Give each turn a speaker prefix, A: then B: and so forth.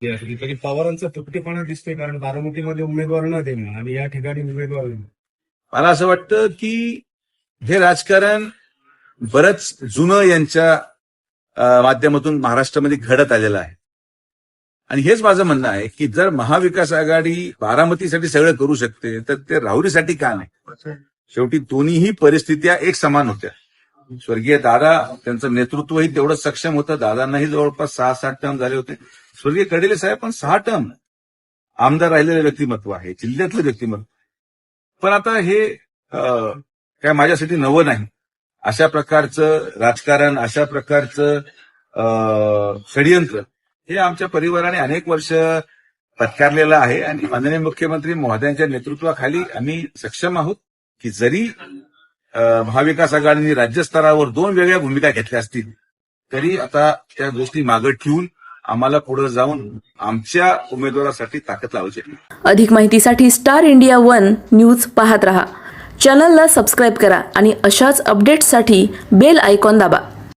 A: तरी पवारांचा तुकटेपणा दिसतोय, कारण बारामतीमध्ये उमेदवार न देणं आणि या ठिकाणी उमेदवार देणं.
B: मला असं वाटतं की हे राजकारण बरंच जुनं यांच्या माध्यमातून महाराष्ट्रामध्ये घडत आलेलं आहे. आणि हेच माझं म्हणणं आहे की जर महाविकास आघाडी बारामतीसाठी सगळं करू शकते तर ते राहुरीसाठी का नाही. शेवटी दोन्हीही परिस्थित्या एक समान होत्या. स्वर्गीय दादा त्यांचं नेतृत्वही तेवढं सक्षम होतं. दादांनाही जवळपास 6-7 टर्म झाले होते. स्वर्गीय कडेले साहेब पण 6 टर्म आमदार राहिलेलं व्यक्तिमत्व आहे, जिल्ह्यातलं व्यक्तिमत्व. पण आता हे काय माझ्यासाठी नवं नाही. अशा प्रकारचं राजकारण, अशा प्रकारचं षडयंत्र हे आमच्या परिवाराने अनेक वर्ष पत्कारलेलं आहे. आणि माननीय मुख्यमंत्री महोदयांच्या नेतृत्वाखाली आम्ही सक्षम आहोत की जरी महाविकास आघाडीने राज्यस्तरावर 2 वेगळ्या भूमिका घेतल्या असतील तरी आता त्या गोष्टी मागे ठेवून आम्हाला पुढे जाऊन आमच्या उमेदवारासाठी ताकद लावायची.
C: अधिक माहितीसाठी स्टार इंडिया 1 न्यूज पाहत रहा. चॅनलला सबस्क्राईब करा आणि अशाच अपडेट्ससाठी बेल आयकॉन दाबा.